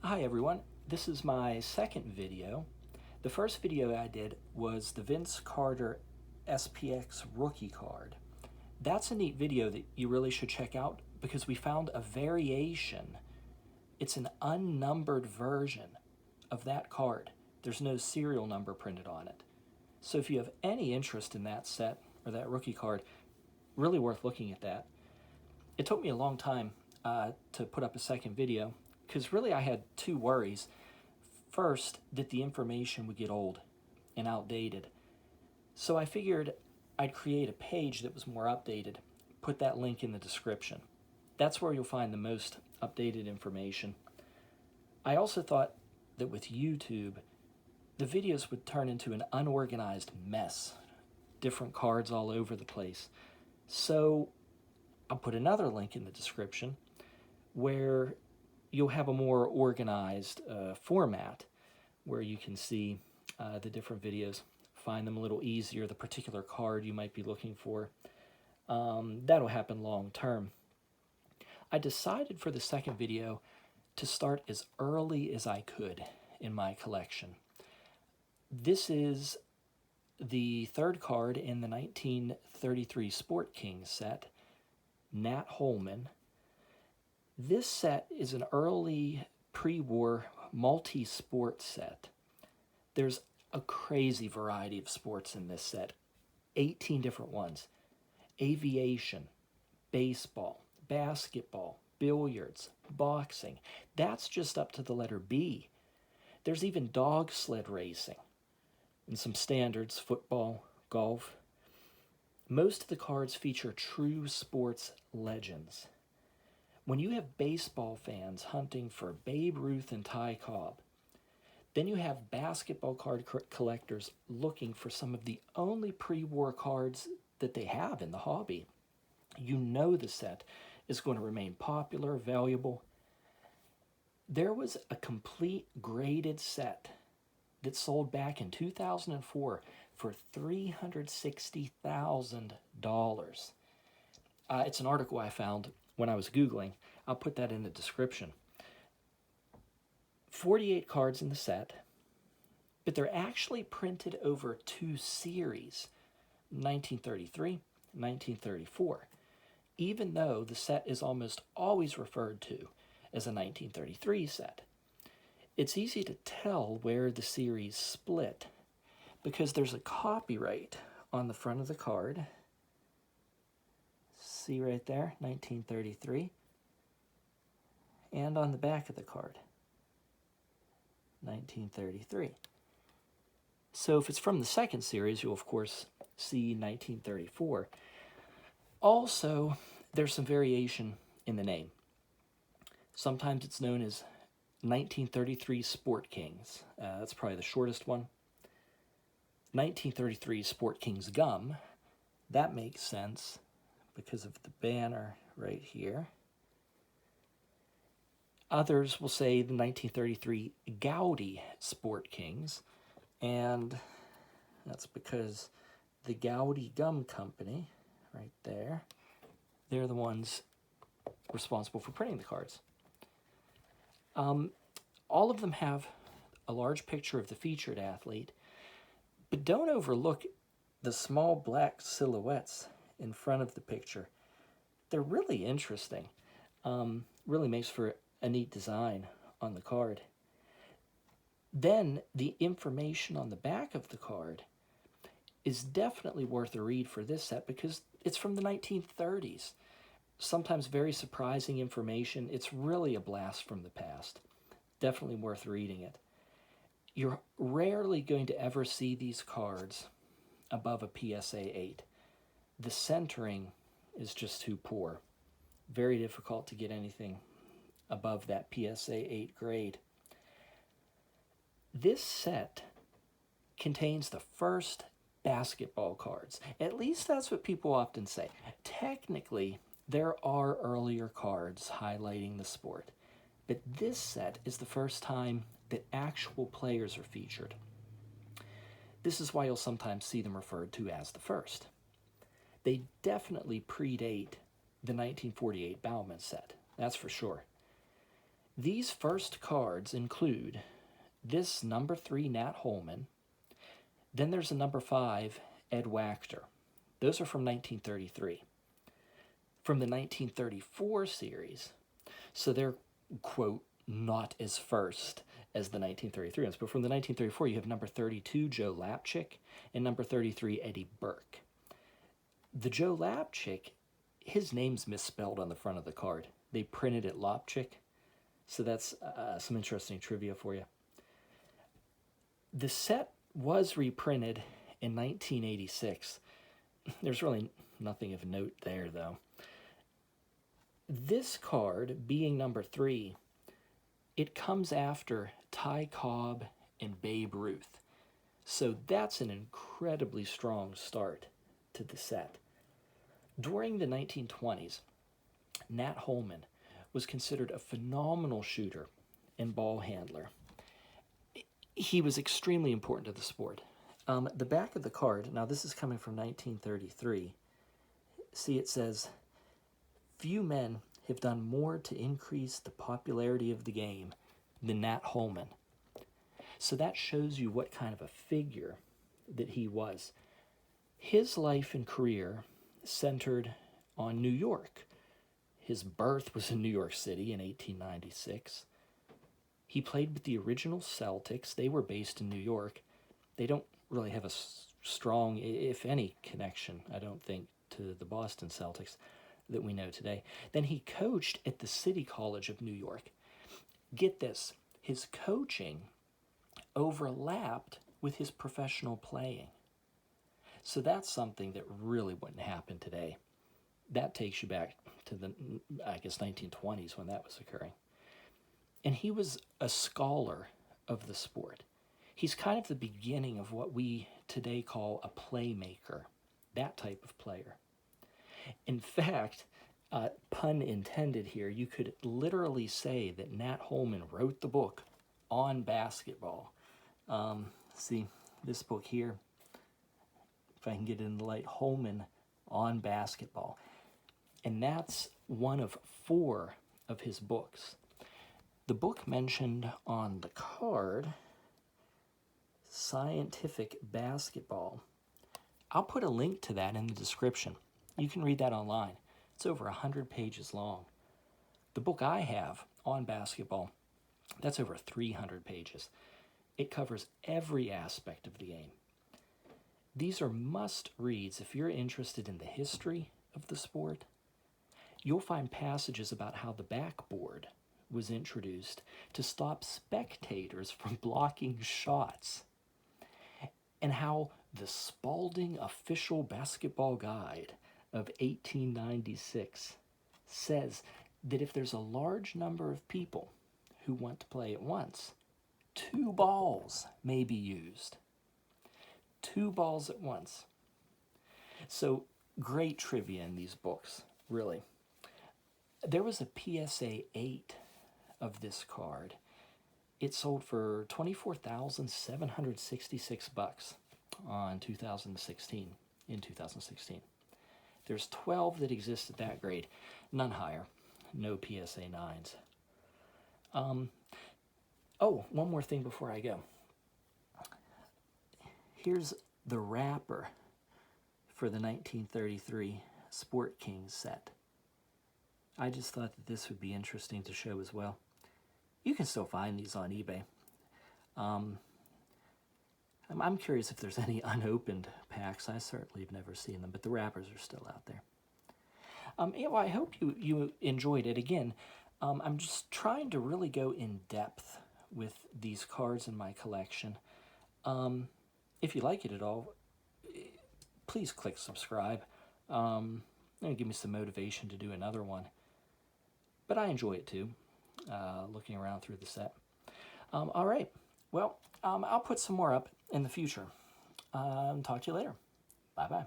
Hi everyone, this is my second video. The first video I did was the Vince Carter SPX rookie card. That's a neat video that you really should check out because we found a variation. It's an unnumbered version of that card. There's no serial number printed on it. So if you have any interest in that set or that rookie card, really worth looking at that. It took me a long time to put up a second video because really I had two worries. First, that the information would get old and outdated. So I figured I'd create a page that was more updated, put that link in the description. That's where you'll find the most updated information. I also thought that with YouTube, the videos would turn into an unorganized mess, different cards all over the place. So I'll put another link in the description where you'll have a more organized format where you can see the different videos, find them a little easier, the particular card you might be looking for. That'll happen long term. I decided for the second video to start as early as I could in my collection. This is the third card in the 1933 Sport King set, Nat Holman. This set is an early pre-war multi-sport set. There's a crazy variety of sports in this set, 18 different ones. Aviation, baseball, basketball, billiards, boxing. That's just up to the letter B. There's even dog sled racing and some standards, football, golf. Most of the cards feature true sports legends. When you have baseball fans hunting for Babe Ruth and Ty Cobb, then you have basketball card collectors looking for some of the only pre-war cards that they have in the hobby. You know the set is going to remain popular, valuable. There was a complete graded set that sold back in 2004 for $360,000. It's an article I found when I was Googling. I'll put that in the description. 48 cards in the set, but they're actually printed over two series, 1933, 1934, even though the set is almost always referred to as a 1933 set. It's easy to tell where the series split because there's a copyright on the front of the card. See right there, 1933. And on the back of the card, 1933. So if it's from the second series, you'll of course see 1934. Also, there's some variation in the name. Sometimes it's known as 1933 Sport Kings. That's probably the shortest one. 1933 Sport Kings Gum. That makes sense because of the banner right here. Others will say the 1933 Goudey Sport Kings, and that's because the Goudey Gum Company, right there, they're the ones responsible for printing the cards. All of them have a large picture of the featured athlete, but don't overlook the small black silhouettes in front of the picture. They're really interesting. Really makes for a neat design on the card. Then the information on the back of the card is definitely worth a read for this set because it's from the 1930s. Sometimes very surprising information. It's really a blast from the past. Definitely worth reading it. You're rarely going to ever see these cards above a PSA 8. The centering is just too poor. Very difficult to get anything above that PSA 8 grade. This set contains the first basketball cards. At least that's what people often say. Technically, there are earlier cards highlighting the sport, but this set is the first time that actual players are featured. This is why you'll sometimes see them referred to as the first. They definitely predate the 1948 Bauman set, that's for sure. These first cards include this number 3 Nat Holman. Then there's a number 5 Ed Wachter. Those are from 1933. From the 1934 series, so they're, quote, not as first as the 1933 ones, but from the 1934 you have number 32 Joe Lapchick and number 33 Eddie Burke. The Joe Lapchick, his name's misspelled on the front of the card. They printed it Lapchick, so that's some interesting trivia for you. The set was reprinted in 1986. There's really nothing of note there, though. This card, being number 3, it comes after Ty Cobb and Babe Ruth. So that's an incredibly strong start to the set. During the 1920s, Nat Holman was considered a phenomenal shooter and ball handler. He was extremely important to the sport. The back of the card, now this is coming from 1933, see it says, "Few men have done more to increase the popularity of the game than Nat Holman." So that shows you what kind of a figure that he was. His life and career centered on New York. His birth was in New York City in 1896. He played with the original Celtics. They were based in New York. They don't really have a strong, if any, connection, I don't think, to the Boston Celtics that we know today. Then he coached at the City College of New York. Get this, his coaching overlapped with his professional playing. So that's something that really wouldn't happen today. That takes you back to the, I guess, 1920s when that was occurring. And he was a scholar of the sport. He's kind of the beginning of what we today call a playmaker, that type of player. In fact, pun intended here, you could literally say that Nat Holman wrote the book on basketball. See, this book here, if I can get it in the light, Holman on Basketball. And that's one of 4 of his books. The book mentioned on the card, Scientific Basketball, I'll put a link to that in the description. You can read that online. It's over 100 pages long. The book I have on basketball, that's over 300 pages. It covers every aspect of the game. These are must-reads if you're interested in the history of the sport. You'll find passages about how the backboard was introduced to stop spectators from blocking shots, and how the Spalding Official Basketball Guide of 1896 says that if there's a large number of people who want to play at once, 2 balls may be used. 2 balls at once. So great trivia in these books, really. There was a PSA 8 of this card. It sold for $24,766 in 2016. There's 12 that exist at that grade, none higher, no PSA 9s. Oh, one more thing before I go. Here's the wrapper for the 1933 Sport Kings set. I just thought that this would be interesting to show as well. You can still find these on eBay. I'm curious if there's any unopened packs. I certainly have never seen them, but the wrappers are still out there. Yeah, well, I hope you enjoyed it. Again, I'm just trying to really go in depth with these cards in my collection. If you like it at all, please click subscribe. It'll give me some motivation to do another one. But I enjoy it too, looking around through the set. All right, well, I'll put some more up in the future. Talk to you later. Bye-bye.